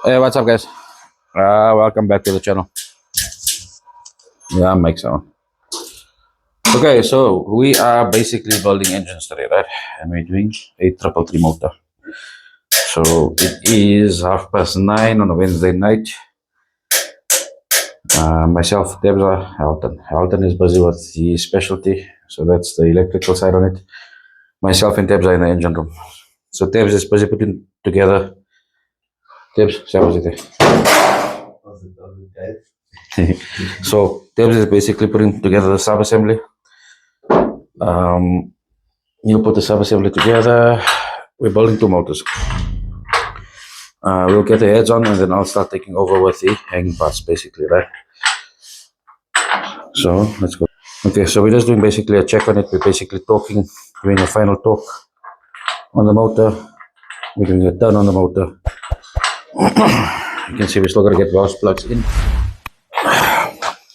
Hey, what's up, guys? Welcome back to the channel. Yeah, Mike sound. Okay, so we are basically building engines today, right? And we're doing a 333 motor. So it is 9:30 on a Wednesday night. Myself, Debra, Halton. Halton is busy with the specialty, so that's the electrical side on it. Myself and Debs are in the engine room. So Debs is busy putting together. Debs, say what's it? So Debs is basically putting together the sub-assembly. You put the sub-assembly together. We're building two motors. We'll get the heads on and then I'll start taking over with the hanging parts basically, right? So let's go. Okay, so we're just doing basically a check on it. We're basically doing a final torque on the motor. We're doing a turn on the motor. You can see we still got to get valve plugs in.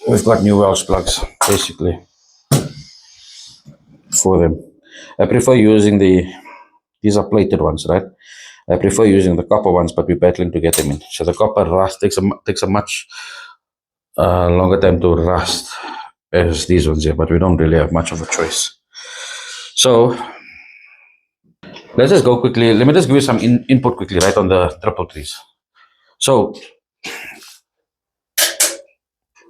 We've got new valve plugs basically for them. I prefer using these are plated ones, right? I prefer using the copper ones, but we're battling to get them in. So the copper rust takes a much longer time to rust as these ones here, but we don't really have much of a choice. So let's just go quickly. Let me just give you some input quickly, right, on the 333s. So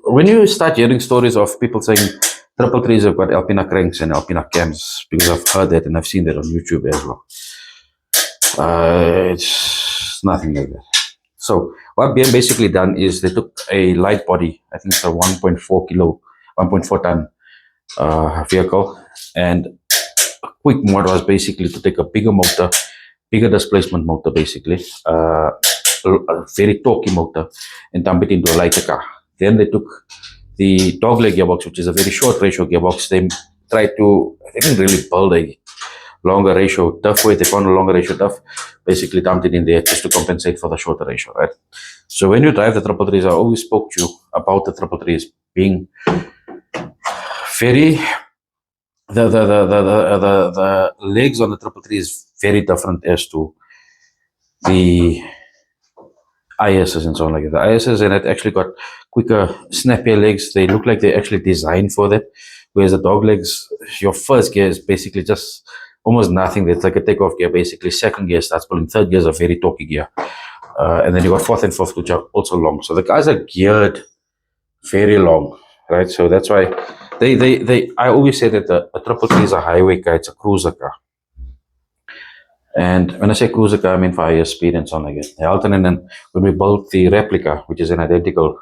when you start hearing stories of people saying 333s have got Alpina cranks and Alpina cams, because I've heard that and I've seen that on YouTube as well. It's nothing like that. So what BM basically done is they took a light body, I think it's a 1.4 ton vehicle, and a quick mod was basically to take a bigger motor, bigger displacement motor basically, a very torquey motor, and dump it into a lighter car. Then they took the dogleg gearbox, which is a very short ratio gearbox. They didn't really build a longer ratio diff with. They found a longer ratio diff, basically dumped it in there just to compensate for the shorter ratio, right? So when you drive the 333s, I always spoke to you about the 333s being very, the legs on the 333 is very different as to the ISs and so on like that. The ISs and it actually got quicker, snappier legs. They look like they're actually designed for that. Whereas the dog legs, your first gear is basically just almost nothing. It's like a takeoff gear basically. Second gear starts pulling. Third gear is a very torquey gear. And then you got fourth and fifth, which are also long. So the guys are geared very long, right? So that's why I always say that a 333 is a highway car. It's a cruiser car. And when I say cruiser car, I mean for higher speed and so on like that. Halton and then when we built the replica, which is an identical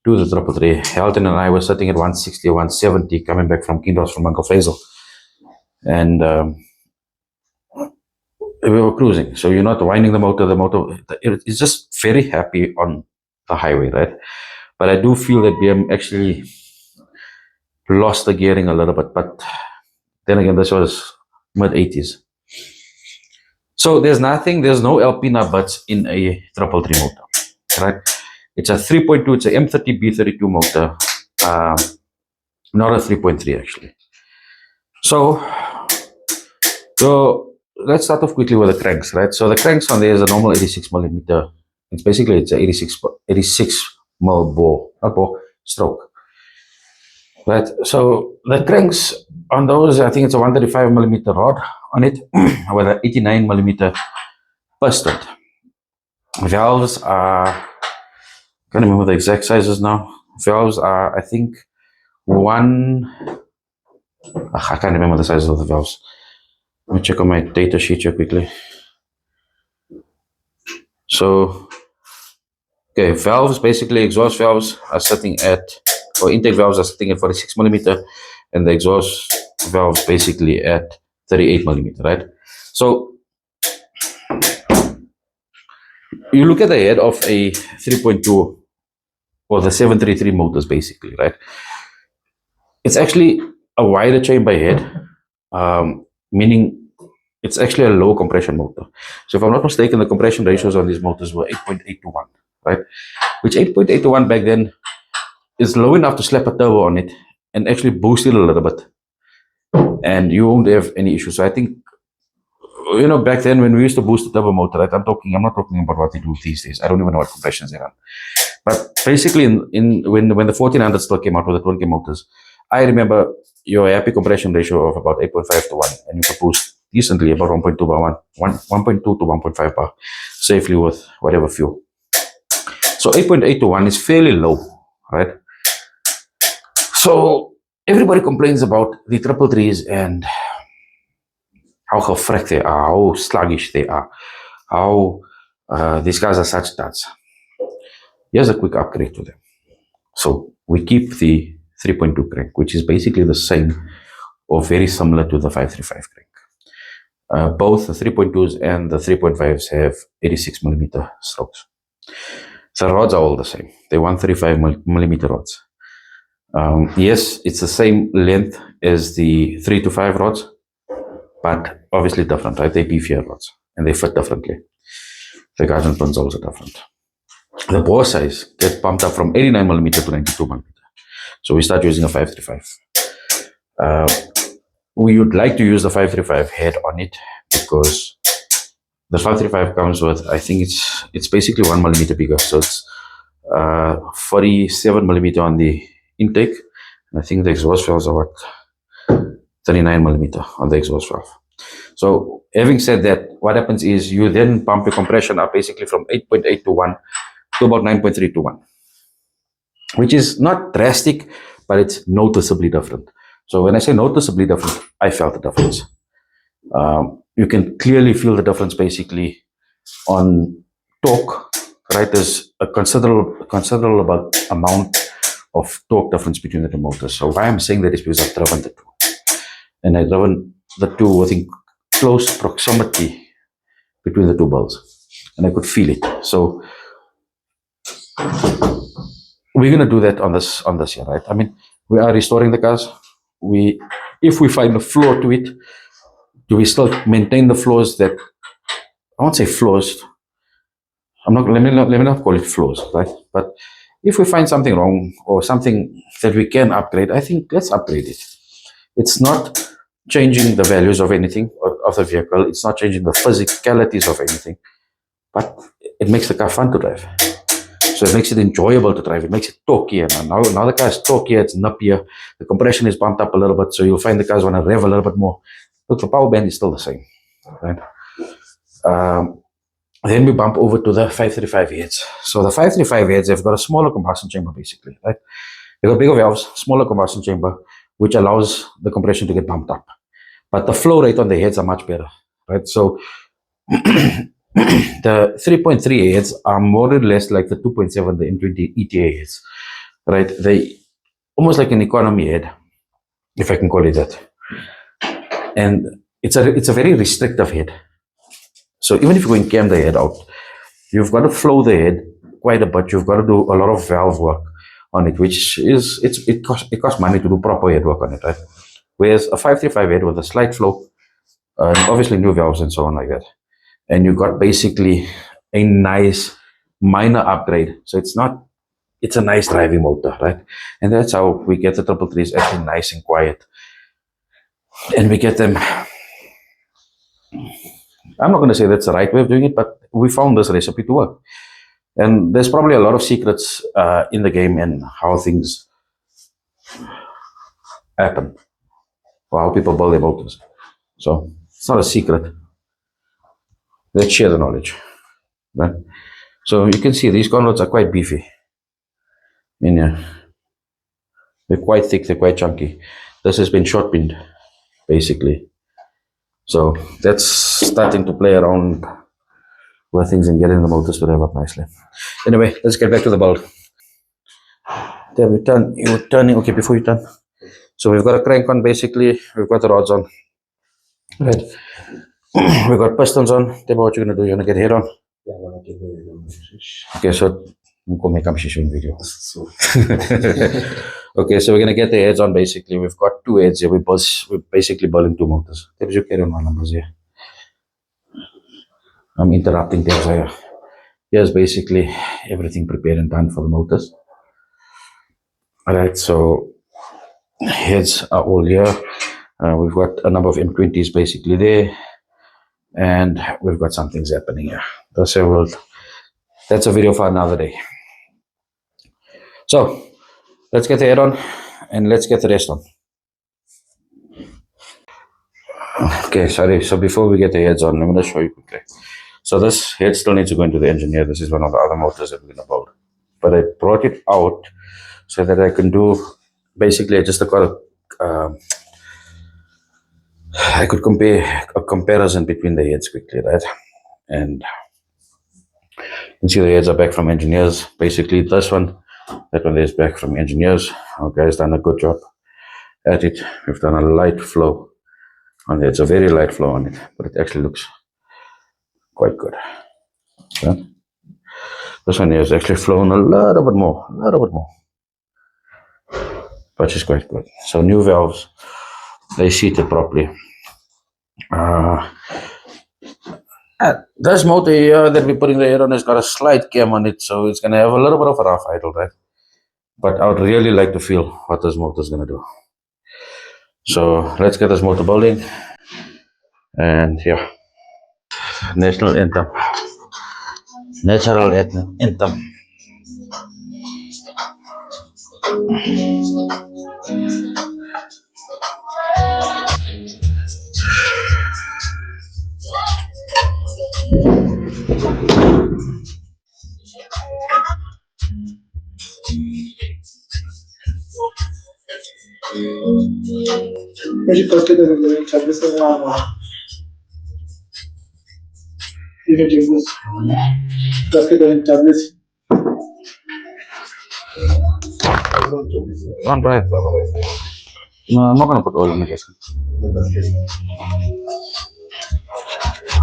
to the 333, Halton and I were sitting at 160 or 170 coming back from Kinross from Uncle Faisal. And we were cruising. So you're not winding the motor is just very happy on the highway, right? But I do feel that BM actually lost the gearing a little bit. But then again, this was mid-80s. So there's no Alpina butts in a 333 motor, right? It's a 3.2, it's a M30 B32 motor, not a 3.3 actually. So let's start off quickly with the cranks, right? So the cranks on there is a normal 86 millimeter. It's a 86 mil bore, not bore, stroke. Right, so the cranks on those, I think it's a 135 millimeter rod on it with an 89 millimeter piston. Valves are, I can't remember the exact sizes now. Valves are, I think, I can't remember the sizes of the valves. Let me check on my data sheet here quickly. So, okay, valves, basically exhaust valves are sitting at, or intake valves are sitting at 46 millimeter, and the exhaust valves basically at 38 millimeter, right? So you look at the head of a 3.2 or the 733 motors basically, right? It's actually a wider chamber head, meaning it's actually a low compression motor. So if I'm not mistaken, the compression ratios on these motors were 8.8 to 1, right? Which 8.8 to 1 back then is low enough to slap a turbo on it and actually boost it a little bit, and you won't have any issues. So I think you know, back then when we used to boost the turbo motor, right? I'm not talking about what they do these days. I don't even know what compressions they run. But basically, when the 1400 still came out with the 20 motors, I remember your happy compression ratio of about 8.5 to 1, and you could boost decently about 1.2 bar 1.2 to 1.5 bar safely with whatever fuel. So 8.8 to 1 is fairly low, right? So everybody complains about the 333s and how gefrekt they are, how sluggish they are, how these guys are such duds. Here's a quick upgrade to them. So we keep the 3.2 crank, which is basically the same or very similar to the 535 crank. Both the 3.2s and the 3.5s have 86 millimeter strokes. The rods are all the same. They're 135 millimeter rods. Yes, it's the same length as the 3 to 5 rods, but obviously different, right? They're beefier rods and they fit differently. The guys and pins are also different. The bore size gets bumped up from 89 millimeter to 92 millimeter. So we start using a 535. We would like to use the 535 head on it because the 535 comes with, I think it's basically 1 millimeter bigger. So it's 47 millimeter on the intake. And I think the exhaust valves are what, 39 millimeter on the exhaust valve. So having said that, what happens is you then pump your compression up basically from 8.8 to 1 to about 9.3 to 1, which is not drastic, but it's noticeably different. So when I say noticeably different, I felt the difference. You can clearly feel the difference basically on torque, right? There's a considerable amount of torque difference between the two motors. So why I'm saying that is because I've driven the two. And I've driven the two within close proximity between the two bulbs. And I could feel it. So we're going to do that on this here, right? I mean, we are restoring the cars. If we find a flaw to it, do we still maintain the flaws that, I won't say flaws, let me not call it flaws, right? But if we find something wrong or something that we can upgrade, I think let's upgrade it. It's not changing the values of anything of the vehicle. It's not changing the physicalities of anything, but it makes the car fun to drive. So it makes it enjoyable to drive. It makes it torqueier. Now the car is torqueier, it's nippier. The compression is bumped up a little bit, so you'll find the cars want to rev a little bit more. Look, the power band is still the same, right? Then we bump over to the 535 heads. So the 535 heads have got a smaller combustion chamber, basically, right? They've got bigger valves, smaller combustion chamber, which allows the compression to get bumped up. But the flow rate on the heads are much better, right? So the 3.3 heads are more or less like the 2.7, the M20 ETA heads, right? They almost like an economy head, if I can call it that. And it's a very restrictive head. So even if you go and cam the head out, you've got to flow the head quite a bit. You've got to do a lot of valve work on it, which is it costs money to do proper head work on it, right? Whereas a 535 head with a slight flow, obviously new valves and so on like that, and you got basically a nice minor upgrade. So it's a nice driving motor, right? And that's how we get the 333s actually nice and quiet, and we get them. I'm not going to say that's the right way of doing it, but we found this recipe to work. And there's probably a lot of secrets in the game and how things happen, or how people build their motors. So it's not a secret. Let's share the knowledge. Right? So you can see these conrods are quite beefy. In here. They're quite thick, they're quite chunky. This has been short pinned, basically. So that's starting to play around with things and getting the motors to rev up nicely. Anyway, let's get back to the build. Then you're turning, okay, before you turn. So we've got a crank on basically, we've got the rods on. Right. We've got pistons on. Tell me what you're gonna do, you're gonna get head on. Yeah, I'm gonna get head on. Okay, so I'm gonna make a showing video. Okay, so we're gonna get the heads on basically. We've got two heads here. We're basically building two motors. Tell you carry on my numbers here. I'm interrupting them here. Here's basically everything prepared and done for the motors. Alright, so heads are all here. We've got a number of M20s basically there. and we've got some things happening here. That's a video for another day. So let's get the head on and let's get the rest on. Okay, sorry. So before we get the heads on, let me just show you quickly. So this head still needs to go into the engineer. This is one of the other motors that we're going to build. But I brought it out so that I can do, basically I just got I could compare a comparison between the heads quickly, right? And you can see the heads are back from engineers. Basically this one, that one is back from engineers. Our guys done a good job at it. We've done a light flow on it. It's a very light flow on it, but it actually looks quite good. Yeah. This one here is actually flown a little bit more, but it's quite good. So new valves, they seated properly. This motor here that we're putting the air on has got a slight cam on it, so it's going to have a little bit of a rough idle, right? But I would really like to feel what this motor is going to do. So let's get this motor building. And yeah, national anthem. Natural anthem. One breath. No, I'm not going to put oil in the gasket.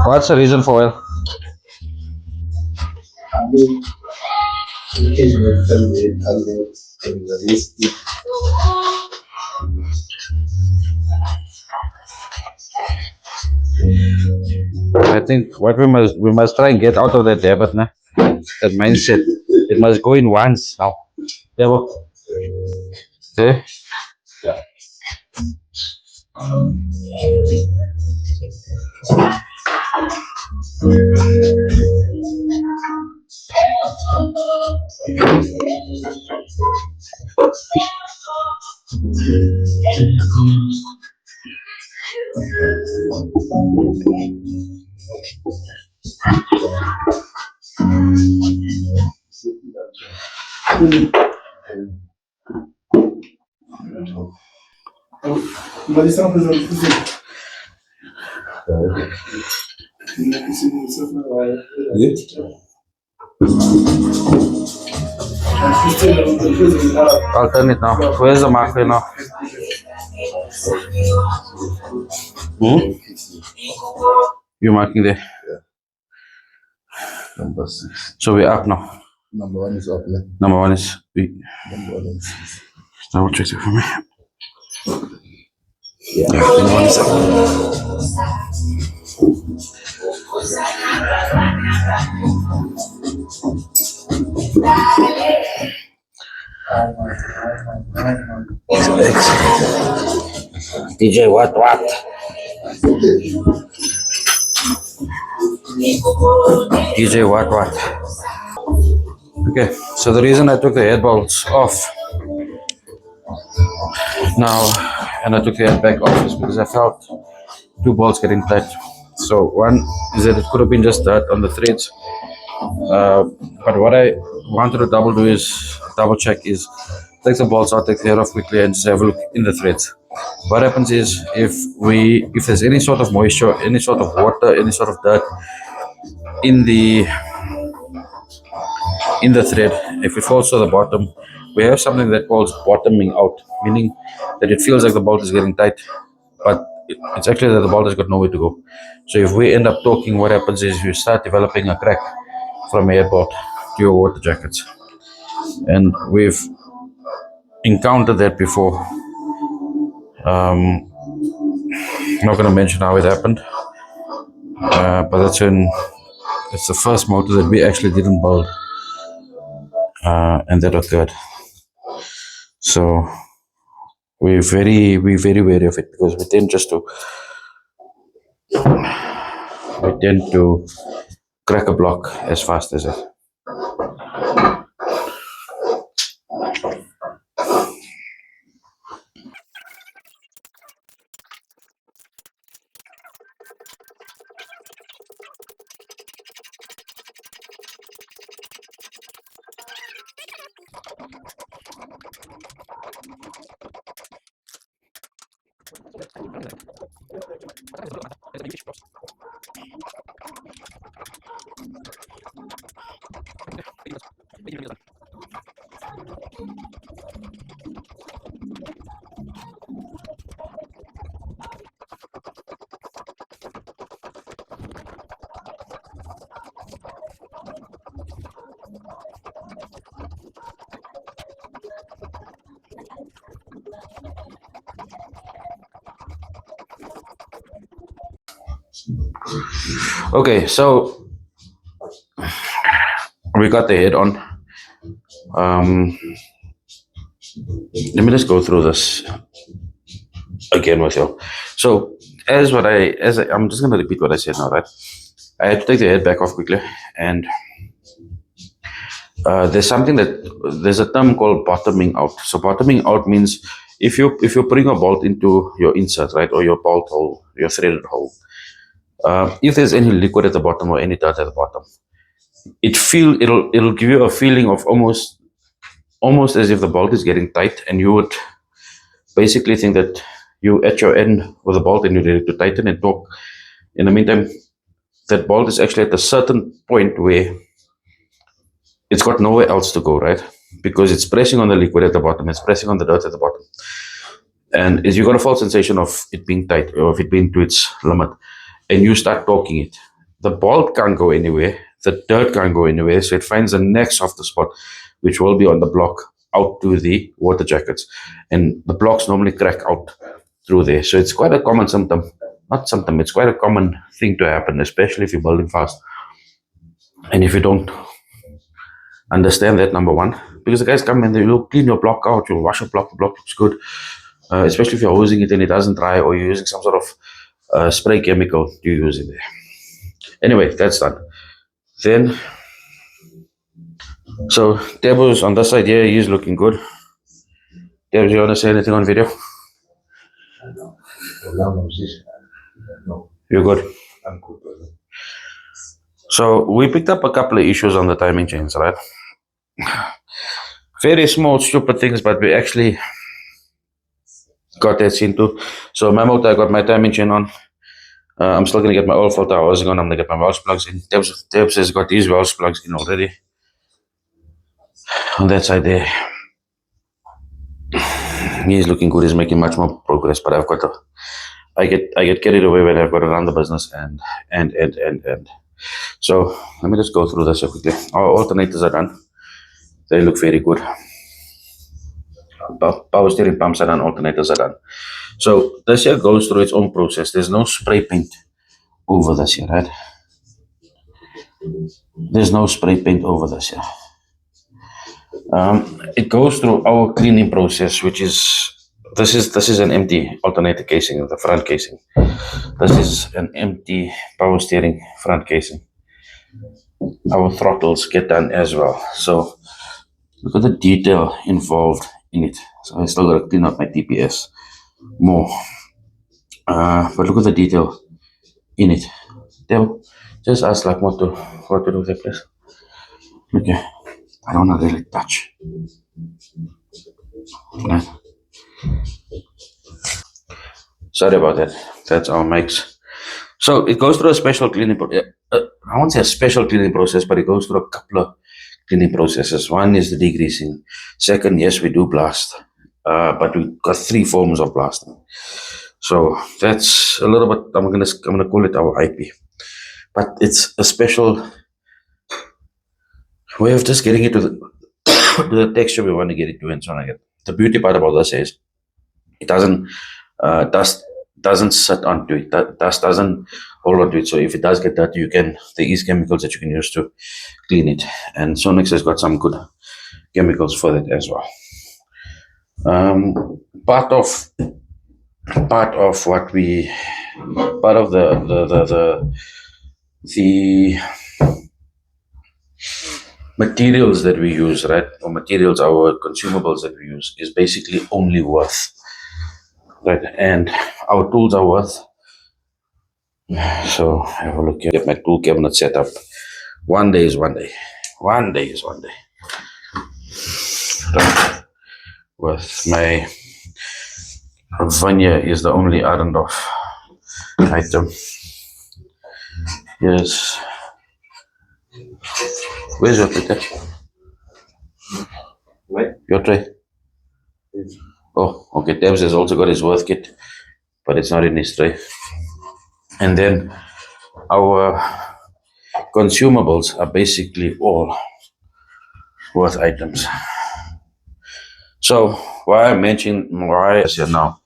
What's the reason for oil? I think what we must try and get out of that habit, nah? That mindset. It must go in once now. Devil. Okay. I'll turn it now. Where's the marker now? You're marking there. Number 6. So we're up now. Number 1 is up, yeah. Number 1 is B. Number 1 is 6. Double check it for me. Yeah. Number 1 is up. DJ, what? DJ, what? Okay, so the reason I took the head bolts off now and I took the head back off is because I felt 2 bolts getting tight. So one is that it could have been just that on the threads, but what I wanted to double check is take the bolts out, take the head off quickly and just have a look in the threads. What happens is if there's any sort of moisture, any sort of water, any sort of dirt in the thread, if it falls to the bottom, we have something that calls bottoming out, meaning that it feels like the bolt is getting tight, but it's actually that the bolt has got nowhere to go. So if we end up talking, what happens is you start developing a crack from a head bolt to your water jackets, and we've encountered that before. I'm not going to mention how it happened, but it's the first motor that we actually didn't build, and that occurred. So we're very wary of it because we tend just to we tend to crack a block as fast as it. Okay, so we got the head on. Let me just go through this again with you. So I'm just gonna repeat what I said now, right? I had to take the head back off quickly, and there's a term called bottoming out. So bottoming out means if you're putting a bolt into your insert, right, or your bolt hole, your threaded hole, if there's any liquid at the bottom or any dirt at the bottom, it'll give you a feeling of almost as if the bolt is getting tight, and you would basically think that you at your end with a bolt and you're ready to tighten and torque. In the meantime, that bolt is actually at a certain point where it's got nowhere else to go, right? Because it's pressing on the liquid at the bottom, it's pressing on the dirt at the bottom. And you got a false sensation of it being tight or of it being to its limit, and you start torquing it. The bolt can't go anywhere, the dirt can't go anywhere, so it finds the next softer spot, which will be on the block out to the water jackets. And the blocks normally crack out through there. So it's quite a common symptom. Not symptom, it's quite a common thing to happen, especially if you're building fast. And if you don't understand that, number one, because the guys come and they'll clean your block out, you'll wash your block, the block looks good. Especially if you're hosing it and it doesn't dry, or you're using some sort of spray chemical you use in there. Anyway, that's done. Then, so Debo's on this side here, he's looking good. Debo, do you want to say anything on video? No, You're good. I'm good, brother. So we picked up a couple of issues on the timing chains, right? Very small, stupid things, but we actually got that seen too. So my motor, I got my timing chain on. I'm still gonna get my oil filter housing on. I'm gonna get my valve plugs in. Debs has got these valve plugs in already. On that side there, he's looking good. He's making much more progress. But I've got to, I get carried away when I've got to run the business and. So let me just go through this quickly. Our alternators are done. They look very good. Power steering pumps are done. Alternators are done. So this here goes through its own process. There's no spray paint over this here, right? There's no spray paint over this here. It goes through our cleaning process, which is this is an empty alternator casing, the front casing. This is an empty power steering front casing. Our throttles get done as well. So look at the detail involved in it. So I still got to clean up my TPS more. But look at the detail in it. They'll just ask like what to do with that place. Okay, I don't want to really touch. Right. Sorry about that. That's our mics. So it goes through a special cleaning process. I won't say a special cleaning process, but it goes through a couple of cleaning processes. One is the degreasing. Second, yes, we do blast, but we've got 3 forms of blasting. So that's a little bit. I'm gonna call it our IP, but it's a special way of just getting it to the texture we want to get it to, and so on. The beauty part about this is it doesn't dust doesn't sit onto it. Dust doesn't hold onto it. So if it does get dirty, there is chemicals that you can use to clean it. And Sonex has got some good chemicals for that as well. Part of the the materials that we use, right, or materials, our consumables that we use, is basically only worth, right, and our tools are worth. So have a look here. Get my tool cabinet set up. One day is one day. One day is one day. Right. With my vernier is the only ironed off item. Yes. Where's your tray? Right? Your tray? Yes. Oh, okay. Debs has also got his worth kit, but it's not in his tray. And then our consumables are basically all worth items. So why I mention why I here now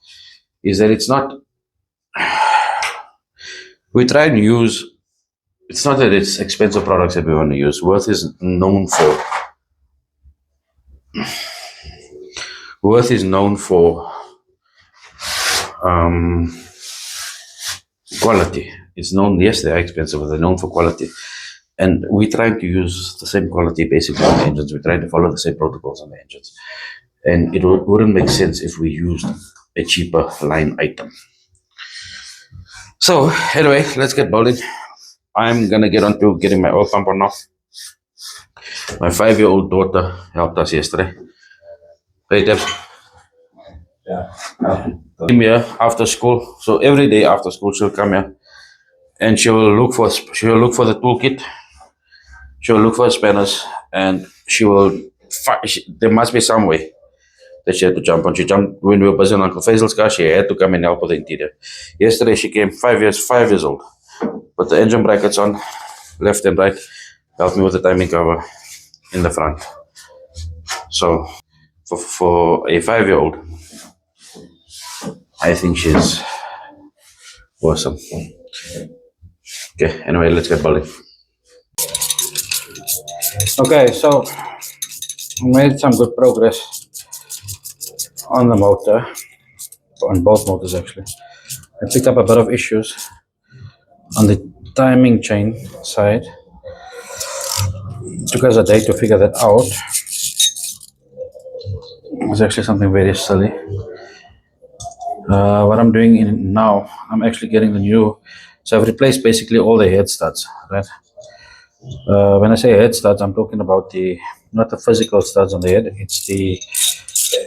is that it's not, we try and use, it's not that it's expensive products that we want to use. Worth is known for quality. It's known, yes, they are expensive, but they're known for quality. And we're trying to use the same quality basically on the engines. We're trying to follow the same protocols on the engines. And it wouldn't make sense if we used a cheaper line item. So anyway, let's get bowling. I'm gonna get on to getting my oil pump on now. My 5-year-old daughter helped us yesterday. Hey, Debs. Yeah. Came here after school. So every day after school, she'll come here and she'll look for the toolkit. She'll look for spanners, and there must be some way that she had to jump on. She jumped when we were busy on Uncle Faisal's car. She had to come and help with the interior. Yesterday she came 5 years old. Put the engine brackets on, left and right. Helped me with the timing cover in the front. So for a 5-year-old, I think she's awesome. Okay, anyway, let's get bowling. Okay, so we made some good progress on the motor, on both motors actually. I picked up a bit of issues on the timing chain side. It took us a day to figure that out. It was actually something very silly. What I'm doing now, I'm actually getting the new, so I've replaced basically all the head studs, right? When I say head studs, I'm talking about not the physical studs on the head, it's the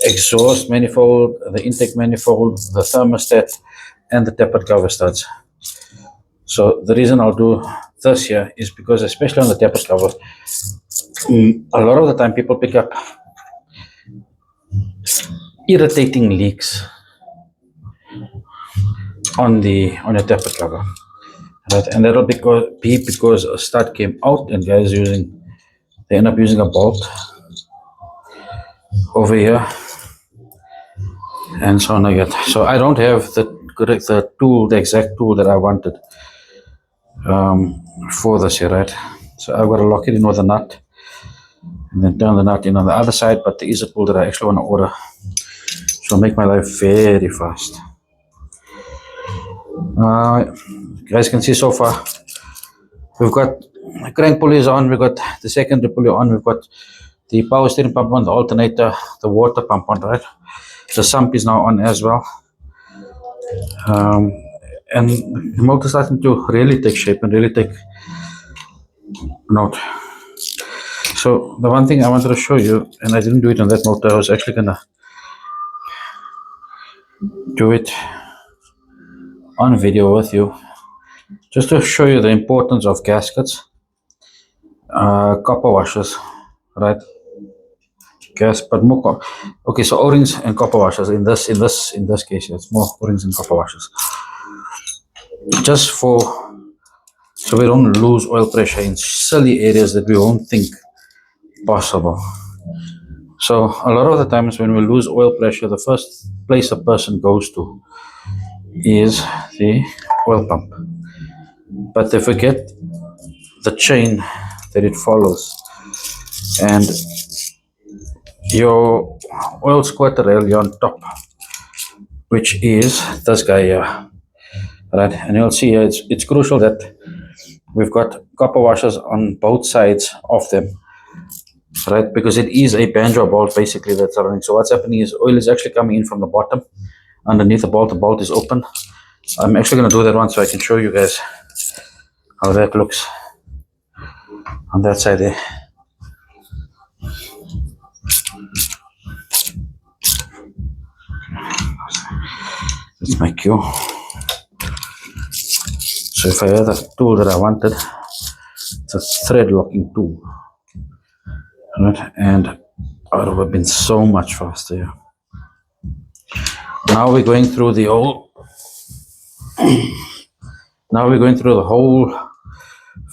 exhaust manifold, the intake manifold, the thermostat, and the tapered cover studs. So the reason I'll do this here is because, especially on the tapered cover, a lot of the time people pick up irritating leaks on your tapered cover, right? And that'll be because a stud came out and guys they end up using a bolt over here, and so on like that. So I don't have the exact tool that I wanted for this here, right? So I've got to lock it in with a nut and then turn the nut in on the other side, but there is a tool that I actually want to order, so it'll make my life very fast. You guys can see so far we've got crank pulleys on, we've got the secondary pulley on, we've got the power steering pump on, the alternator, the water pump on, right? The sump is now on as well. And the motor is starting to really take shape and really take note. So the one thing I wanted to show you, and I didn't do it on that motor, I was actually gonna do it on video with you, just to show you the importance of gaskets, copper washers, right? But more. Okay, so O-rings and copper washers. In this case, it's more O-rings and copper washers. Just so we don't lose oil pressure in silly areas that we won't think possible. So a lot of the times when we lose oil pressure, the first place a person goes to is the oil pump, but they forget the chain that it follows, and your oil squirter rail, you're on top, which is this guy here, right? And you'll see here, it's crucial that we've got copper washers on both sides of them, right? Because it is a banjo bolt basically that's running. So what's happening is oil is actually coming in from the bottom underneath the bolt is open. I'm actually going to do that one so I can show you guys how that looks on that side there. That's my cue. So if I had a tool that I wanted, it's a thread locking tool, right? And it would have been so much faster. Yeah. Now we're going through the whole. Now we're going through the whole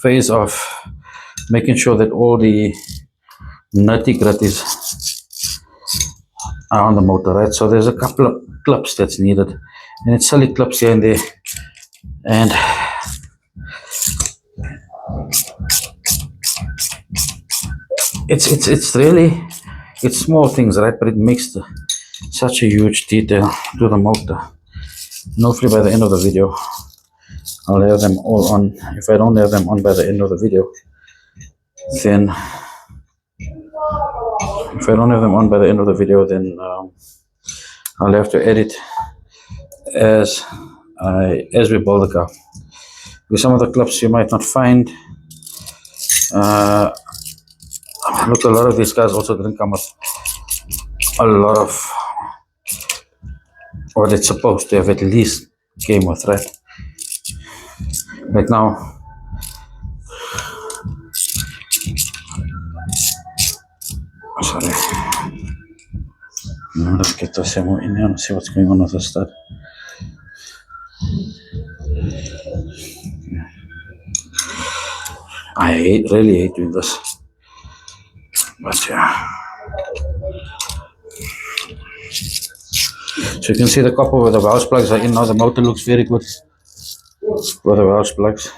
phase of making sure that all the nitty gritties are on the motor, right? So there's a couple of clips that's needed, and it's silly clips here and there, and it's really small things, right? But it makes such a huge detail to the motor. And hopefully by the end of the video I'll have them all on. If I don't have them on by the end of the video, then I'll have to edit as we build the car. With some of the clips you might not find. Look, a lot of these guys also didn't come with a lot of what it's supposed to have at least came with, right? Like now, sorry. Now let's get the Samo in here and see what's going on with the stud. I really hate doing this, but yeah. So you can see the copper where the valve plugs are in now. The motor looks very good with the valve plugs.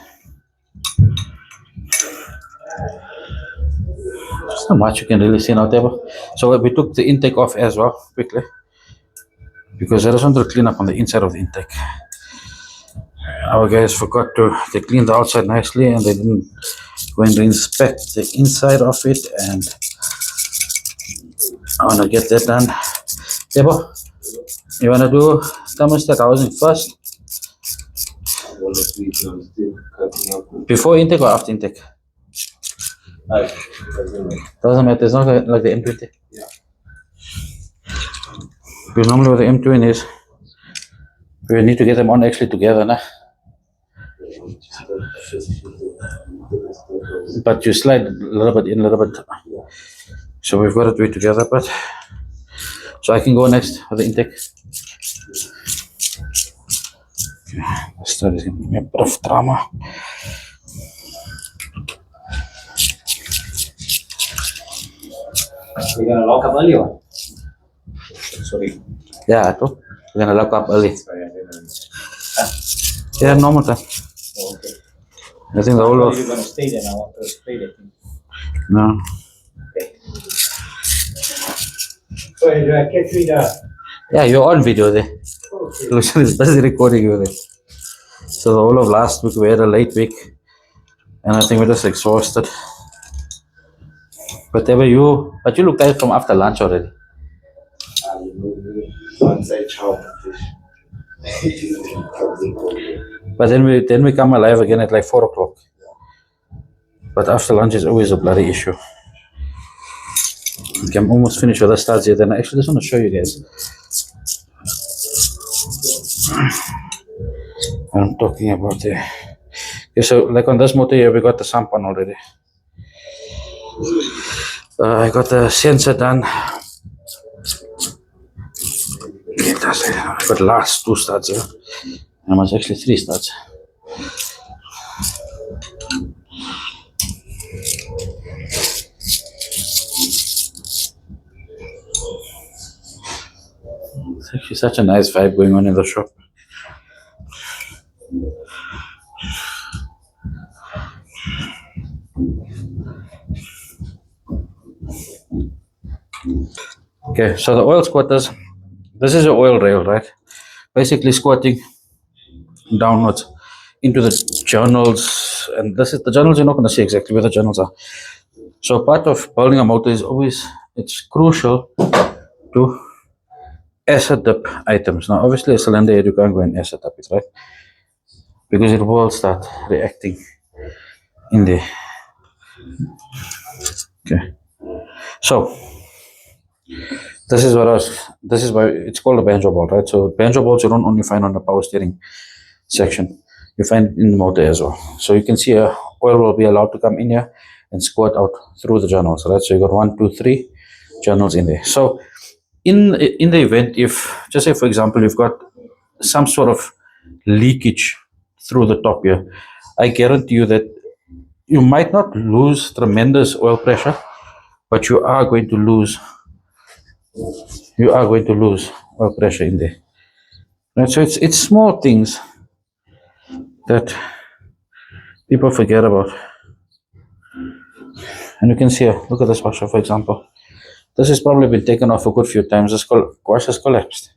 There's not much you can really see now, Table. So we took the intake off as well quickly because I just wanted to clean up on the inside of the intake. Our guys forgot they cleaned the outside nicely and they didn't go and inspect the inside of it, and I want to get that done. Table, you want to do thermostat housing first? Before intake or after intake? Doesn't matter, it's not like the M20. Yeah. Because normally what the M20 is, we need to get them on actually together, nah? But you slide a little bit in, a little bit. So we've got to do it together, but so I can go next with the intake. Okay, this start is going to give me a bit of drama. We're gonna lock up early or? Sorry. Yeah, we're gonna lock up early. Sorry, I didn't. Yeah, normal time. Oh, okay. I think the whole of You're gonna stay there. I want to stay there. no. Okay. Sorry, do I catch you there? Yeah, you're on video there. Okay. Looks like it's busy recording you there. So the whole of last week we had a late week, and I think we're just exhausted. But you look tired from after lunch already. Once I chop fish. But then we come alive again at like 4 o'clock. But after lunch is always a bloody issue. Okay, I'm almost finished with the studs here. Then I actually just want to show you guys. I'm talking about the. Okay, so like on this motor here, we got the sump on already. I got the sensor done. I got the last 2 studs here. And it was actually 3 studs. It's actually such a nice vibe going on in the shop. Okay, so the oil squatters, this is your oil rail, right? Basically squatting downwards into the journals, and this is the journals. You're not going to see exactly where the journals are. So part of building a motor is always, it's crucial to acid dip items. Now obviously a cylinder head you can't go and acid dip it, right? Because it will start reacting in there. Okay. So this is why it's called a banjo bolt, right? So banjo bolts you don't only find on the power steering section, you find it in the motor as well. So you can see oil will be allowed to come in here and squirt out through the journals, right? So you got 1, 2, 3 journals in there. So in the event, if just say for example you've got some sort of leakage through the top here, I guarantee you that you might not lose tremendous oil pressure, but you are going to lose oil pressure in there. Right? So it's small things that people forget about. And you can see, look at this washer, for example. This has probably been taken off a good few times. This washer has collapsed.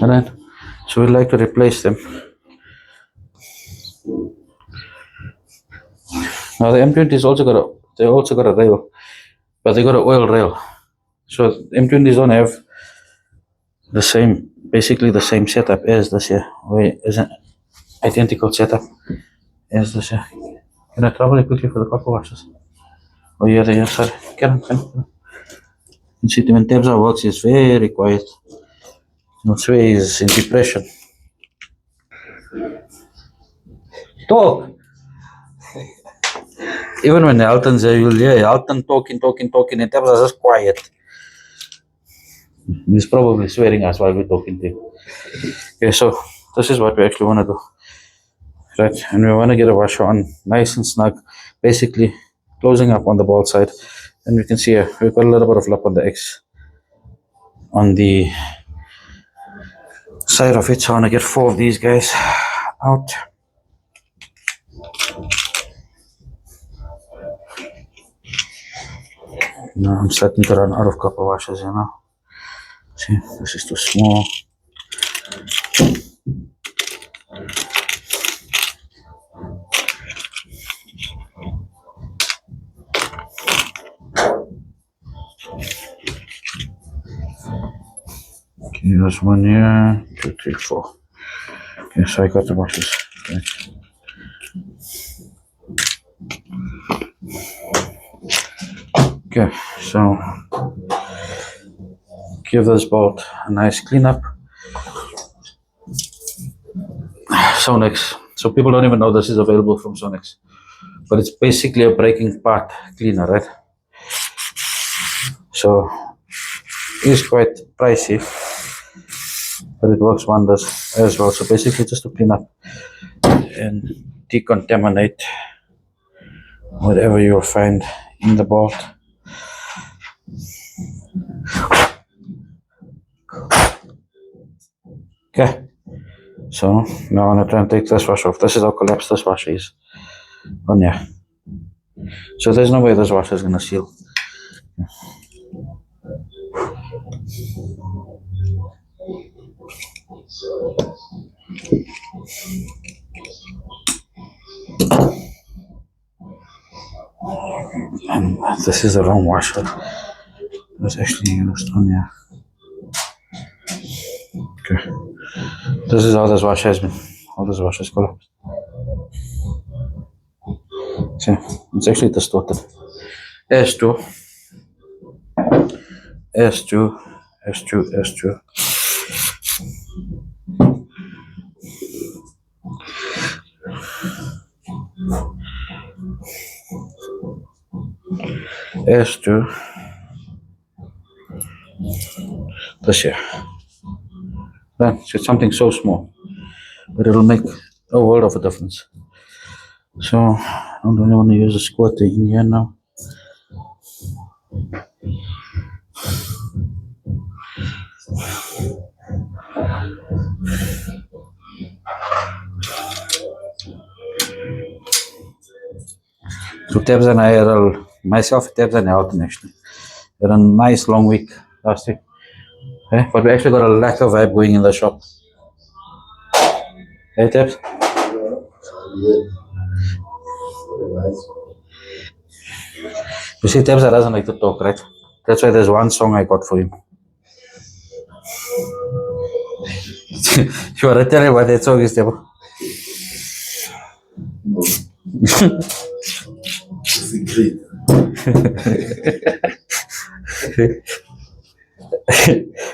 Alright, so we'd like to replace them. Now the M20's also got a rail, but they got an oil rail. So M20s don't have basically the same setup as this here, or is an identical setup as this here. Can I travel quickly for the copper washers? Oh yeah, they are, sorry. Can. You see, when Tebza works, it's very quiet. That's why he's in depression. Talk! Even when Elton's there, you'll hear Elton talking, and Tebza's just quiet. He's probably swearing us while we're talking to him. Okay, so this is what we actually want to do. Right, and we want to get a washer on nice and snug, basically closing up on the ball side. And you can see here, we've got a little bit of lap on the X on the side of it. So I want to get 4 of these guys out. Now I'm starting to run out of copper washers, you know. See, this is too small. Okay, there's 1 here, 2, 3, 4. Okay, so I got the washers. Okay, so give this bolt a nice cleanup. Sonex. So people don't even know this is available from Sonex, but it's basically a braking part cleaner, right? So it's quite pricey, but it works wonders as well. So basically just to clean up and decontaminate whatever you'll find in the bolt. Okay, so now I'm gonna try and take this washer off. This is how collapsed this washer is on here. So there's no way this washer is gonna seal. And this is the wrong washer. That's actually used on here. Okay. This is how this washer has been. How this washer is collapsed. See, it's actually distorted. S2, S2, S2, S2. S2. This here. Right, so it's something so small, but it'll make a world of a difference. So I don't really want to use a squirter in here now. So Tabs and I are myself, Tabs and Elton actually. We had a nice long week last week. Okay? But we actually got a lack of vibe going in the shop. Hey, Tips. You see, Tips doesn't like to talk, right? That's why there's one song I got for him. You want to tell him what that song is, Tips?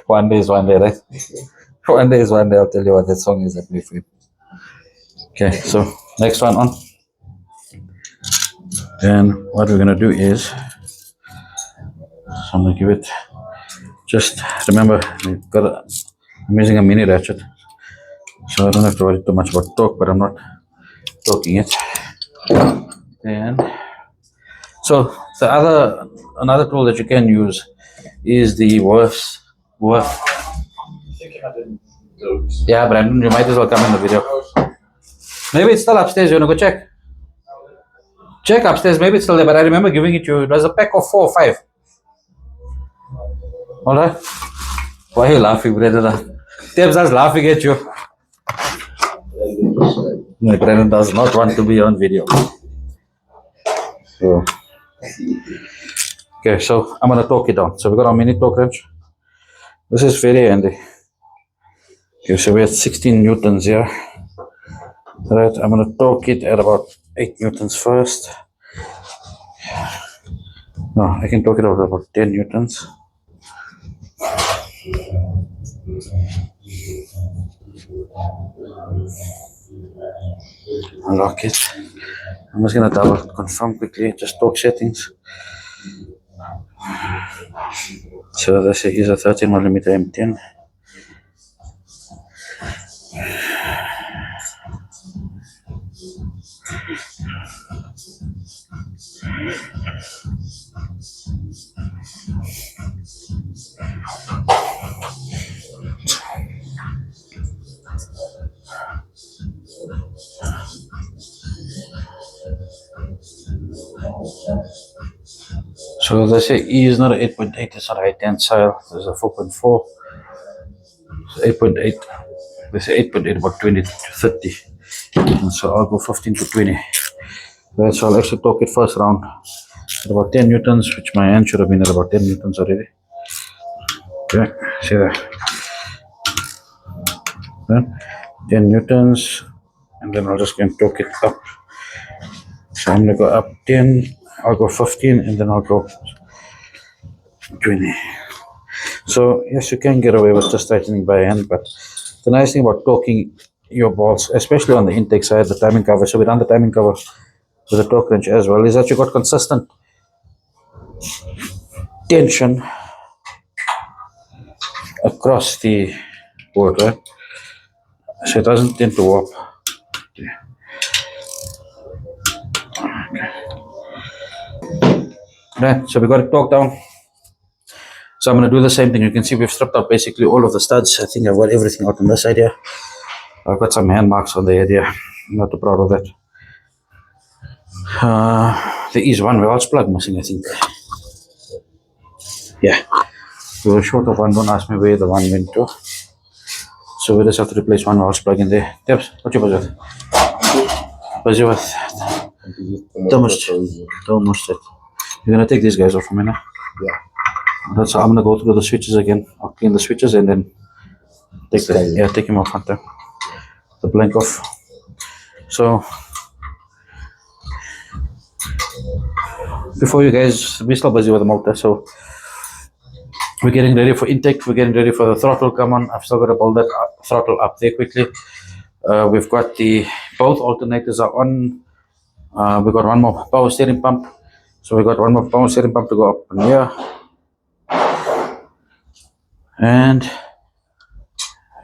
One day is one day, right? One day is one day. I'll tell you what that song is I play for him. Okay, so next one on. Then what we're gonna do is, I'm gonna give it. Just remember, I'm using a mini ratchet, so I don't have to worry too much about torque. But I'm not torquing it. And so another tool that you can use is the worth. Yeah, Brandon, you might as well come in the video. Maybe it's still upstairs. You wanna go check? Check upstairs. Maybe it's still there. But I remember giving it to you. It was a pack of 4 or 5. All right. Why are you laughing, Brandon? Tibbs is laughing at you. No, Brandon does not want to be on video. So, okay, so I'm gonna torque it down. So we got our mini torque wrench. This is very handy. Okay, so we're at 16 newtons here. Right, I'm gonna torque it at about 8 newtons first. No, I can torque it out at about 10 newtons. Unlock it. I'm just gonna double confirm quickly, just torque settings. So this is a 13mm M10. So they say E is not an 8.8, it's not a high tensile, there's a 4.4, so 8.8, they say 8.8 about 20 to 30, and so I'll go 15 to 20. Right, so I'll actually torque it first round at about 10 newtons, which my hand should have been at about 10 newtons already. Okay, see that? Then 10 newtons, and then I'll just go and torque it up. So I'm gonna go up 10, I'll go 15, and then I'll go 20. So yes, you can get away with just tightening by hand, but the nice thing about torquing your balls, especially on the intake side, the timing cover, so we run the timing cover with the torque wrench as well, is that you got consistent tension across the board, right? So it doesn't tend to warp. Right, so we got it torqued down. So I'm going to do the same thing. You can see we've stripped out basically all of the studs. I think I've got everything out on this side here. I've got some hand marks on the head here. I'm not too proud of that. There is one valve plug missing, I think. Yeah. We were short of one. Don't ask me where the one went to. So we just have to replace one valve plug in there. Tips, what you busy with? Busy with thermostat. You're going to take these guys off for me now? Yeah. That's I'm gonna go through the switches again. I'll clean the switches and then take him off front there. The blank off. So before you guys, we're still busy with the motor, so we're getting ready for intake, we're getting ready for the throttle come on. I've still got to build that throttle up there quickly. We've got both alternators are on. We've got one more power steering pump. So we got one more power steering pump to go up in here. And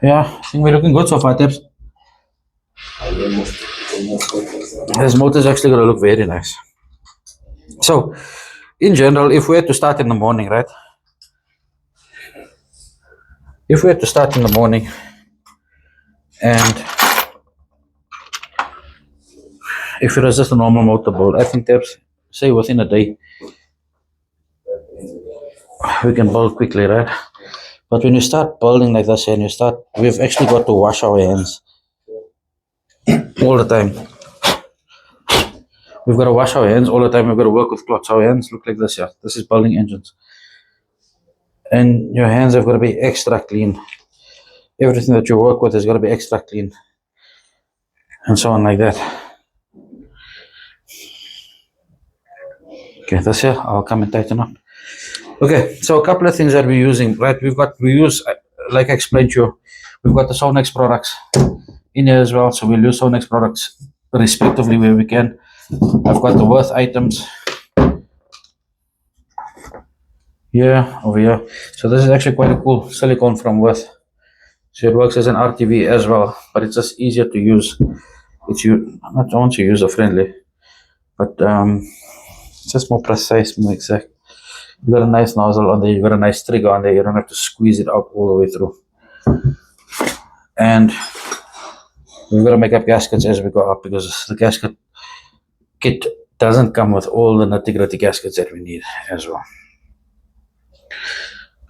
yeah, I think we're looking good so far, Tips. This motor is actually going to look very nice. So, in general, if we had to start in the morning, right? If we had to start in the morning and if it was just a normal motor build, I think Tips, say within a day, we can build quickly, right? But when you start building like this and we've actually got to wash our hands all the time. We've got to wash our hands all the time. We've got to work with cloths. Our hands look like this here. This is building engines. And your hands have got to be extra clean. Everything that you work with has got to be extra clean. And so on like that. Okay, this here, I'll come and tighten up. Okay, so a couple of things that we're using, right? We use, like I explained to you, we've got the Sonex products in here as well. So we'll use Sonex products respectively where we can. I've got the Worth items here, over here. So this is actually quite a cool silicone from Worth. So it works as an RTV as well, but it's just easier to use. It's not only user friendly, but it's just more precise, more exact. You got a nice nozzle on there, you got a nice trigger on there, you don't have to squeeze it out all the way through. And we've got to make up gaskets as we go up because the gasket kit doesn't come with all the nitty-gritty gaskets that we need as well.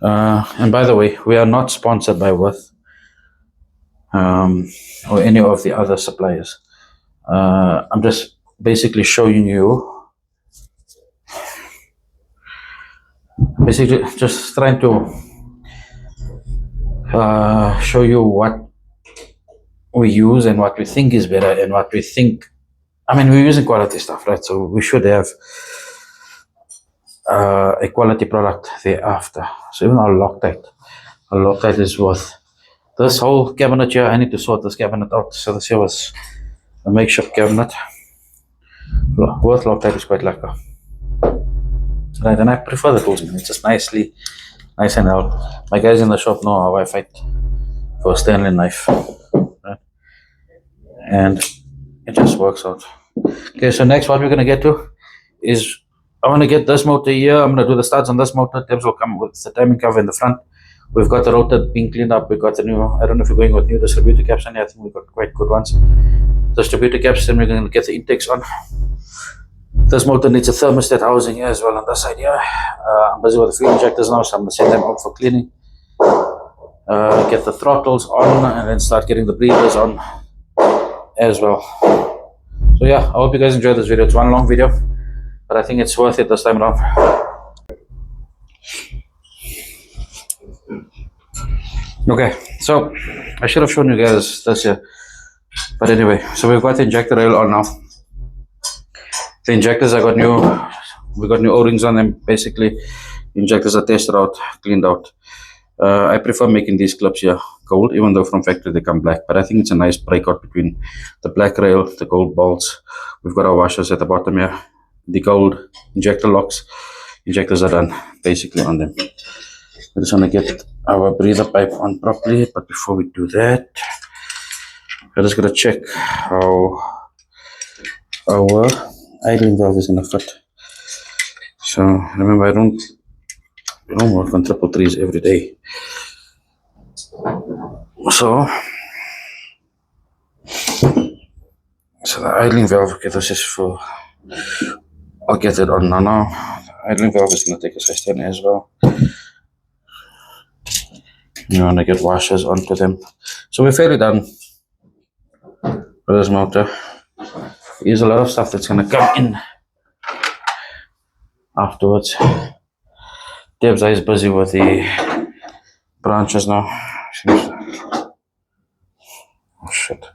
And by the way, we are not sponsored by Worth or any of the other suppliers. I'm just basically showing you, just trying to show you what we use and what we think is better and what we think. I mean, we're using quality stuff, right? So we should have a quality product thereafter. So even our Loctite is worth. This whole cabinet here, I need to sort this cabinet out. So this here was a makeshift cabinet. Worth Loctite is quite lekker. Right, and I prefer the tools, man. It's just nice and held. My guys in the shop know how I fight for a Stanley knife. Right? And it just works out. Okay, so next what we're gonna get to is I want to get this motor here. I'm gonna do the studs on this motor. Tabs will come with the timing cover in the front. We've got the rotor being cleaned up. We've got the new, I don't know if we're going with new distributor caps on here. I think we've got quite good ones. Distributor caps, then we're going to get the intakes on. This motor needs a thermostat housing as well on this side here. I'm busy with the fuel injectors now, so I'm going to send them out for cleaning. Get the throttles on and then start getting the breathers on as well. So yeah, I hope you guys enjoyed this video. It's one long video, but I think it's worth it this time around. Okay, so I should have shown you guys this here, but anyway, so we've got the injector rail on now. The injectors, we got new O-rings on them. Basically, injectors are tested out, cleaned out. I prefer making these clips here gold, even though from factory they come black, but I think it's a nice breakout between the black rail, the gold bolts. We've got our washers at the bottom here, the gold injector locks. Injectors are done basically on them. I just want to get our breather pipe on properly, but before we do that, we're just going to check how our idling valve is going to fit. So remember, I don't work on 333s every day. So the idling valve, okay, this is for, I'll get it on now. The idling valve is going to take a size 10 as well. You want to get washers onto them. So we're fairly done with this motor. There's a lot of stuff that's going to come in afterwards. Deb's is busy with the branches now. Oh shit.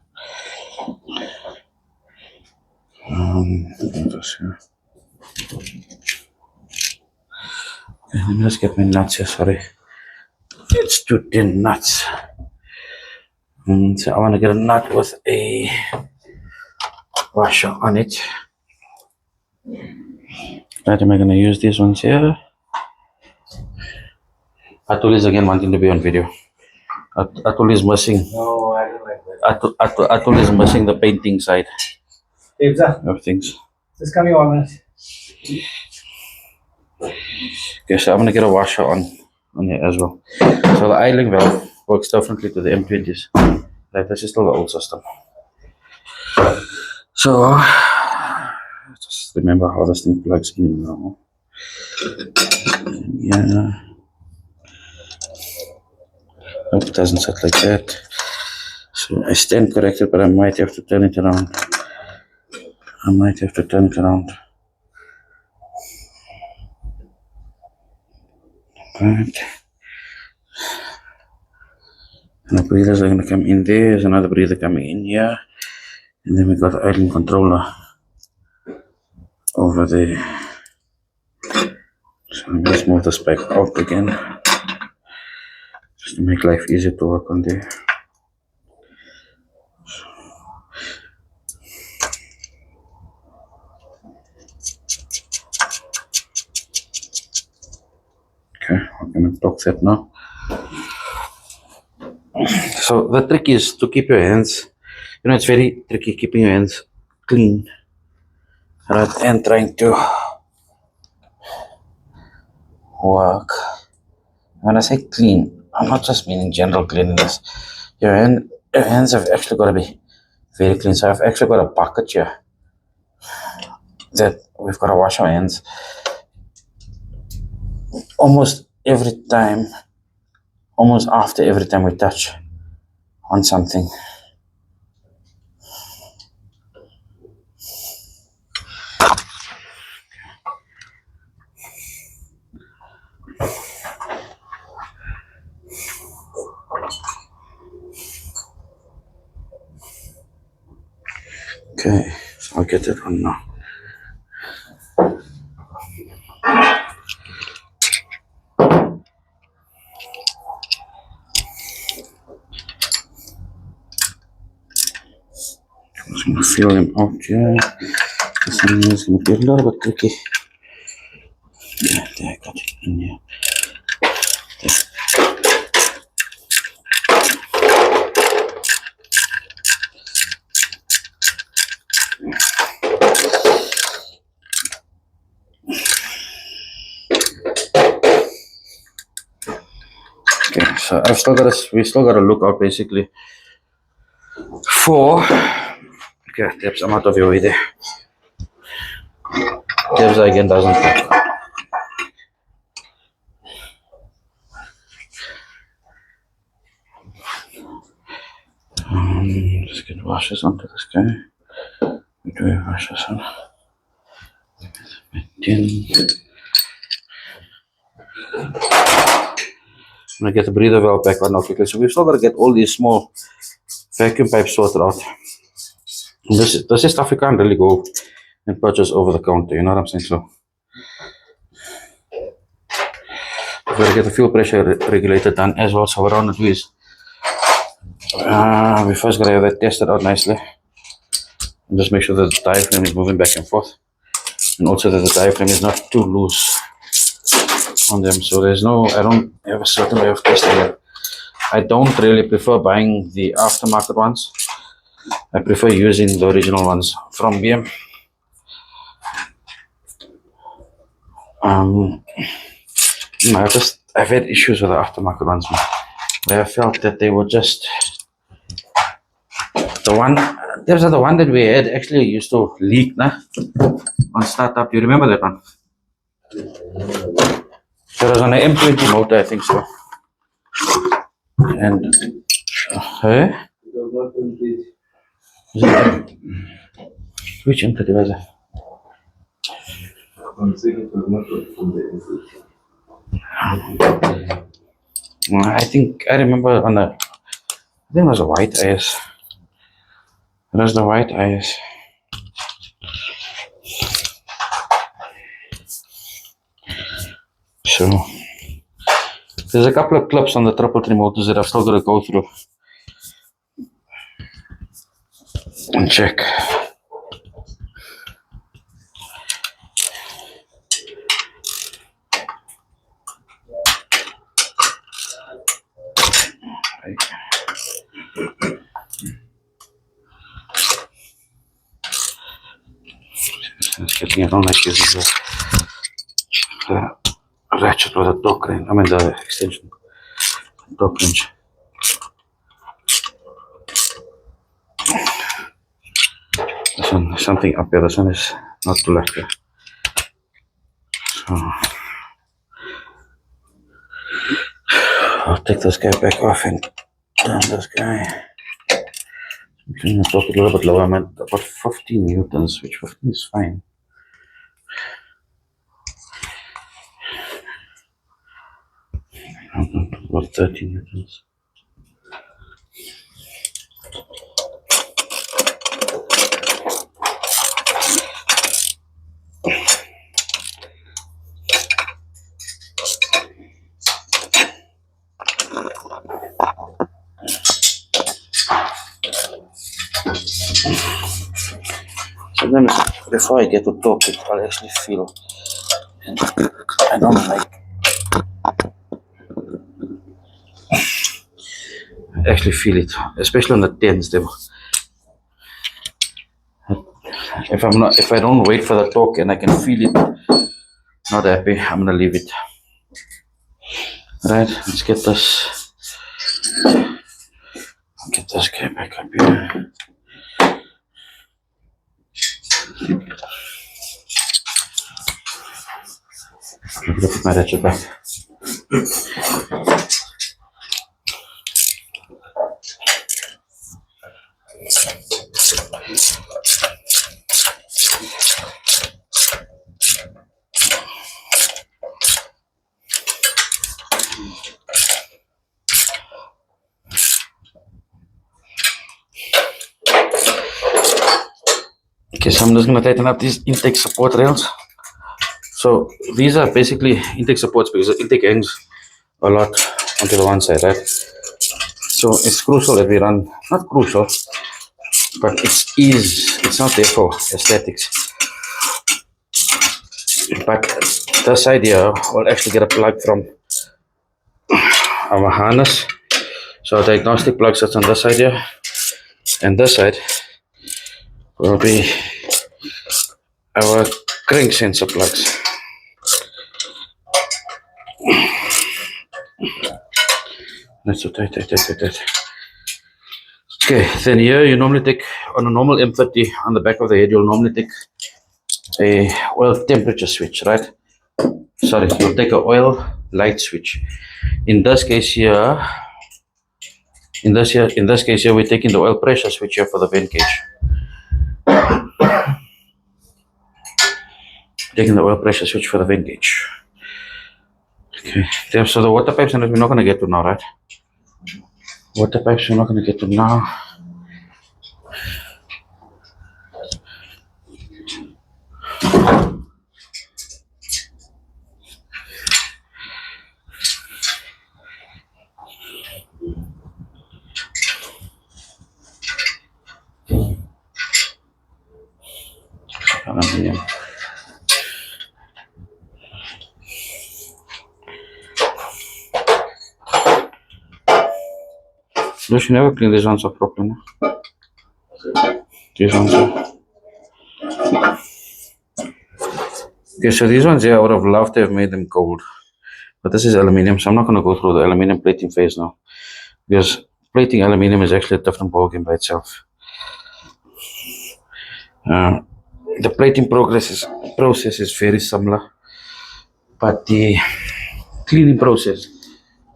This here. Okay, let me just get my nuts here, sorry. It's too thin nuts. So I want to get a nut with a washer on it. Right, am I going to use these ones here? Atul is again wanting to be on video. Atul is missing. No, I don't like that. Atul is missing the painting side of things. Just come here 1 minute. Okay, so I'm going to get a washer on here as well. So the idling valve works differently to the M20s. Right, this is still the old system. So just remember how this thing plugs in now. Yeah. Nope, it doesn't sit like that. So I stand corrected, but I might have to turn it around. Right. And the breathers are going to come in there. There's another breather coming in here. And then we got the idling controller over there. So let's move this back out again, just to make life easier to work on there. Okay, I'm going to block that now. So the trick is to keep your hands, it's very tricky keeping your hands clean, right, and trying to work. When I say clean, I'm not just meaning general cleanliness. Your hands have actually got to be very clean. So I've actually got a bucket here that we've got to wash our hands almost after every time we touch on something. Okay, so I'll get it on now. I'm just going to feel them out here. This one is going to be a little bit tricky. Yeah, there, I got it in here. Okay, so we still got to look out basically for. Okay, Debs, I'm out of your way there. Debs again doesn't work. Just get washes onto this guy. We do have washes on. I'm gonna get the breather valve back on now quickly. So we've still got to get all these small vacuum pipes sorted out. And this is stuff you can't really go and purchase over the counter, you know what I'm saying? So we've got to get the fuel pressure regulator done as well. So what I want to do is we first got to have that tested out nicely. And just make sure that the diaphragm is moving back and forth. And also that the diaphragm is not too loose on them. So I don't have a certain way of testing it. I don't really prefer buying the aftermarket ones. I prefer using the original ones from BM. I've had issues with the aftermarket ones, where I felt that they were just the one that we had actually used to leak, on startup. You remember that one? So it was on an M20 motor, I think so. And which M30 was it? I think I remember I think it was a white IS. It was the white IS. So there's a couple of clips on the 333 motors that I've still got to go through and check. It's getting it on like this is the ratchet with a torque wrench. I mean the extension torque wrench. This one, there's something up here. This one is not too lacquer. So I'll take this guy back off and turn this guy. I'm going to talk a little bit lower. I'm at about 15 newtons, which 15 is fine. About 30 newtons. So then, before I get to talk it, I'll actually feel. And I don't like. I actually feel it, especially on the tens. If I don't wait for the talk and I can feel it, not happy, I'm gonna leave it. Right, let's get this. Get this guy back up here. I'm gonna put my ratchet back. Okay, so I'm just gonna tighten up these intake support rails. So these are basically intake supports because the intake hangs a lot onto the one side, right? So it's crucial that we run, not crucial, but it's not there for aesthetics. But this side here, we'll actually get a plug from our harness. So diagnostic plug sits on this side here, and this side will be our crank sensor plugs. That's so tight. Okay, then here you normally take, on a normal M30, on the back of the head, you'll normally take a oil temperature switch, right? Sorry, you'll take an oil light switch. In this case here, we're taking the oil pressure switch here for the vent gauge. Taking the oil pressure switch for the vent gauge. Okay, so the water pipes, and we're not going to get to now, right? Water pipes, we're not going to get to now. You should never clean these ones up properly. These ones are. Okay, so these ones here, I would have loved to have made them gold. But this is aluminium, so I'm not going to go through the aluminium plating phase now. Because plating aluminium is actually a different ballgame by itself. The plating process is very similar. But the cleaning process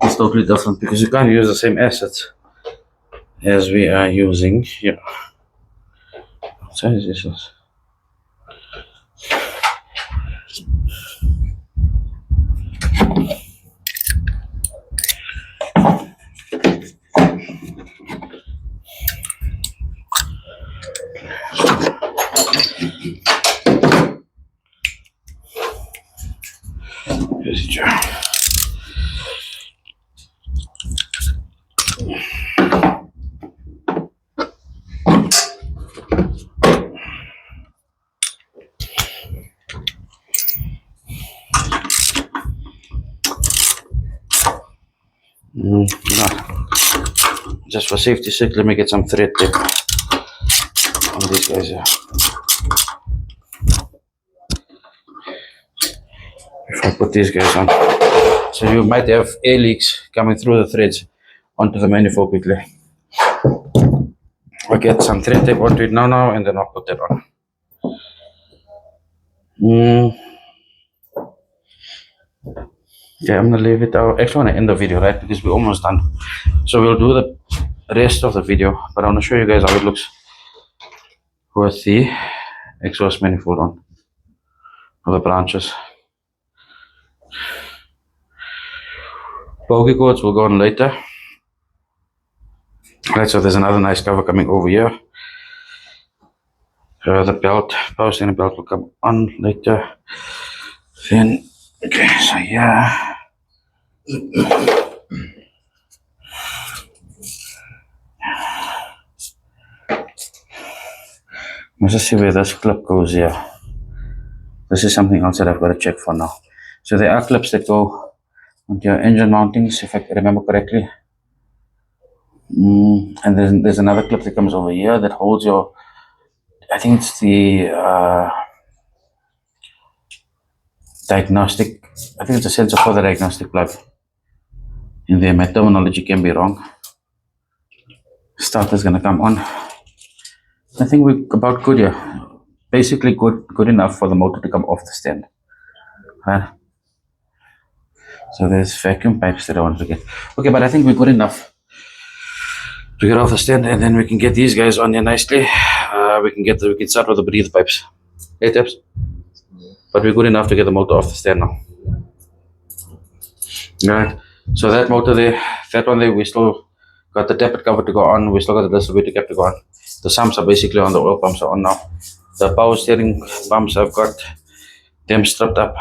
is totally different because you can't use the same assets as we are using here. What size is this? Here's the jar. Just for safety's sake, let me get some thread tape on these guys here. If I put these guys on. So you might have air leaks coming through the threads onto the manifold quickly. I'll get some thread tape onto it now, and then I'll put that on. Okay, I'm gonna leave it out. Actually, I want to end the video, right? Because we're almost done. So we'll do rest of the video, but I want to show you guys how it looks with the exhaust manifold on, with the branches. Bogey cords will go on later. Right, so there's another nice cover coming over here. The belt, power steering belt will come on later. Then, okay, so yeah. Let's just see where this clip goes here. This is something else that I've got to check for now. So there are clips that go onto your engine mountings, if I remember correctly. And then there's another clip that comes over here that holds your, I think it's the diagnostic, I think it's a sensor for the diagnostic plug. In there, my terminology can be wrong. Starter's gonna come on. I think we're about good here. Basically good enough for the motor to come off the stand. Right? So there's vacuum pipes that I want to get. Okay, but I think we're good enough to get off the stand, and then we can get these guys on here nicely. We can start with the breather pipes. Hey, Tips. But we're good enough to get the motor off the stand now. Alright, so that motor there, that one there, we still got the tappet cover to go on, we still got the distributor cap to go on. The sumps are basically on, the oil pumps are on now. The power steering pumps, I've got them stripped up.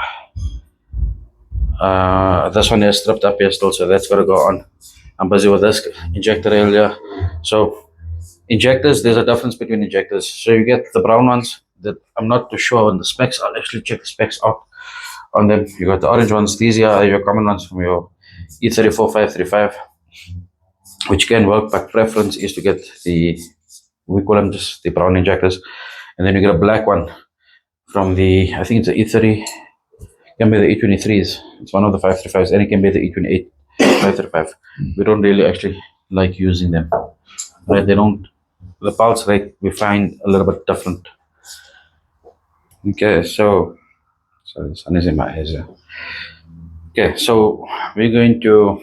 This one is stripped up here still, so that's got to go on. I'm busy with this injector earlier. So injectors, there's a difference between injectors. So you get the brown ones that I'm not too sure on the specs. I'll actually check the specs out on them. You got the orange ones. These are your common ones from your E30 4535, which can work, but preference is to get the, we call them just the brown injectors. And then you get a black one from the, I think it's the E30, can be the E23s. It's one of the 535s, and it can be the E28 535. We don't really actually like using them. Right? They don't, the pulse rate we find a little bit different. Okay, so the sun is in my eyes here. Okay, so we're going to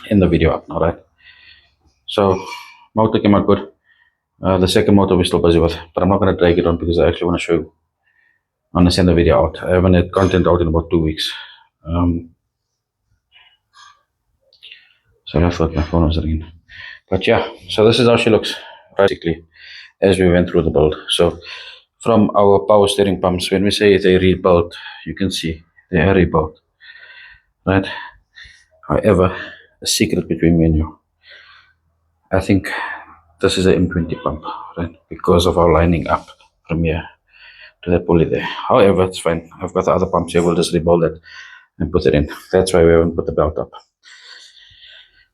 end the video up now, right? So motor came out good. The second motor we're still busy with, but I'm not going to drag it on because I actually want to show you. I want to send the video out. I haven't had content out in about 2 weeks. Sorry, I thought my phone was ringing. But yeah, so this is how she looks, basically, as we went through the build. So from our power steering pumps, when we say they rebuilt, you can see they are rebuilt, right? However, a secret between me and you, I think this is an M20 pump, right? Because of our lining up from here to that pulley there. However, it's fine. I've got the other pumps here. We'll just rebuild it and put it in. That's why we haven't put the belt up.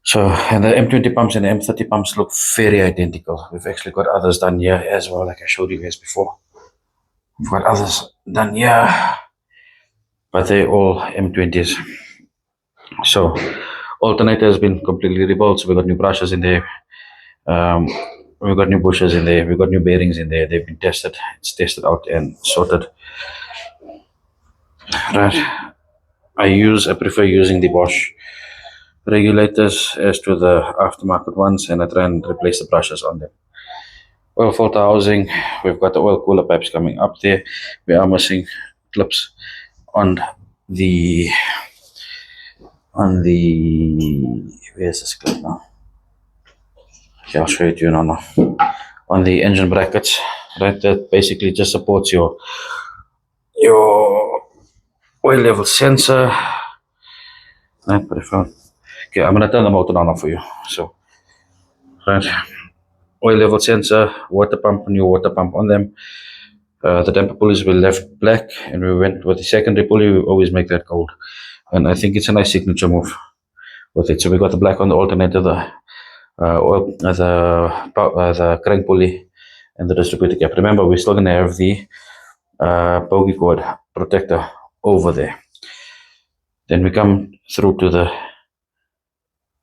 So, and the M20 pumps and the M30 pumps look very identical. We've actually got others done here as well, like I showed you guys before. We've got others done here, but they're all M20s. So, alternator has been completely rebuilt. So, we've got new brushes in there. We've got new bushers in there. We've got new bearings in there. They've been tested. It's tested out and sorted. Right. I prefer using the Bosch regulators as to the aftermarket ones, and I try and replace the brushes on them. Oil filter housing, we've got the oil cooler pipes coming up there. We are missing clips on the where's this clip now? Okay, I'll show it to you now. On the engine brackets, right, that basically just supports your oil level sensor. Right, but if okay, I'm gonna turn the motor on for you. So, right, oil level sensor, water pump, new water pump on them. The damper pulleys we left black, and we went with the secondary pulley. We always make that gold, and I think it's a nice signature move with it. So we got the black on the alternator, the crank pulley, and the distributor cap. Remember, we're still gonna have the bogey cord protector over there. Then we come through to the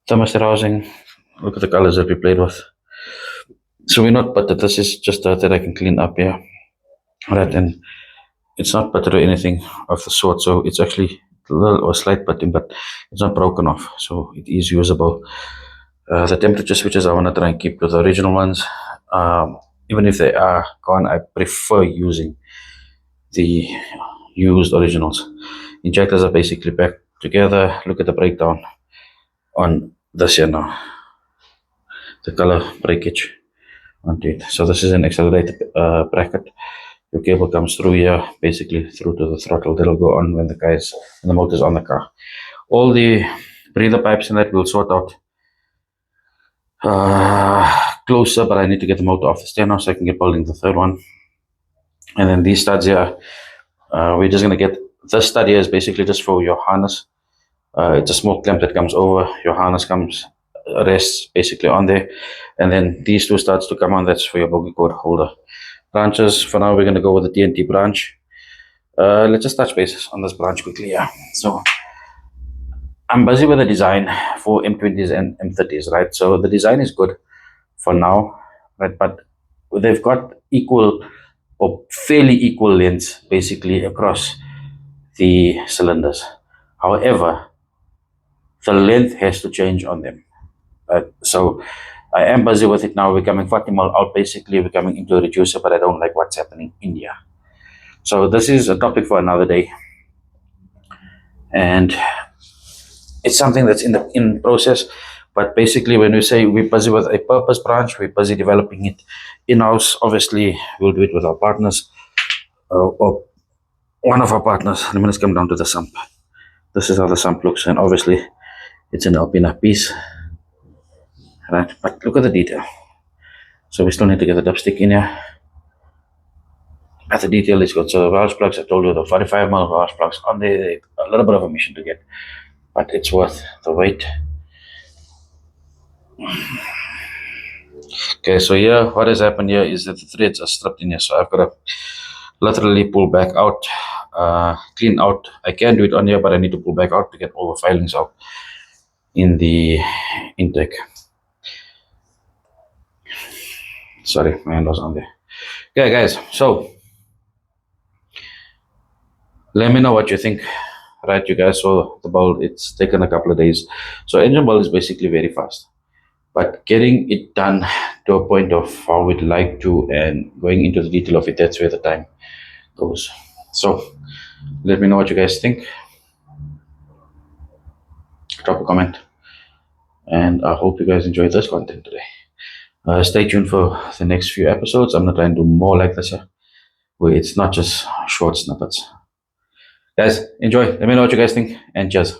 thermostat housing. Look at the colors that we played with. So we're not buttered. This is just that I can clean up here. Right, and it's not buttered or anything of the sort. So it's actually a little or slight butting, but it's not broken off. So it is usable. The temperature switches I want to try and keep to the original ones. Even if they are gone, I prefer using the used originals. Injectors are basically back together. Look at the breakdown on this here now. The color breakage onto it. So this is an accelerated bracket. Your cable comes through here, basically through to the throttle. That'll go on when the motor's on the car. All the breather pipes in that we'll sort out closer, but I need to get the motor off the stand now so I can get building the third one. And then these studs here, we're just gonna get this stud here is basically just for your harness. It's a small clamp that comes over your harness, rests basically on there, and then these two studs to come on, that's for your bogey cord holder. Branches, for now we're going to go with the TNT branch. Let's just touch base on this branch quickly. Yeah, so I'm busy with the design for M20s and M30s, right? So the design is good for now, right? But they've got equal or fairly equal lengths basically across the cylinders. However, the length has to change on them. So I am busy with it now. We're coming 40 mil out basically. We're coming into a reducer, but I don't like what's happening in here. So this is a topic for another day. And it's something that's in process. But basically when we say we're busy with a purpose branch, we're busy developing it in-house. Obviously, we'll do it with our partners. Or one of our partners. Let me just come down to the sump. This is how the sump looks. And obviously, it's an Alpina piece. Right, but look at the detail. So we still need to get the dipstick in here. But the detail is good. So the valve plugs, I told you, the 45 mil valve plugs on there, a little bit of a mission to get, but it's worth the wait. Okay, so here, what has happened here is that the threads are stripped in here. So I've got to literally pull back out, clean out. I can do it on here, but I need to pull back out to get all the filings out in the intake. Sorry, my hand was on there. Okay, guys, so let me know what you think. Right, you guys saw the build. It's taken a couple of days. So engine build is basically very fast, but getting it done to a point of how we'd like to and going into the detail of it, that's where the time goes. So let me know what you guys think. Drop a comment, and I hope you guys enjoyed this content today. Stay tuned for the next few episodes. I'm going to try and do more like this here, where it's not just short snippets. Guys, enjoy. Let me know what you guys think, and cheers.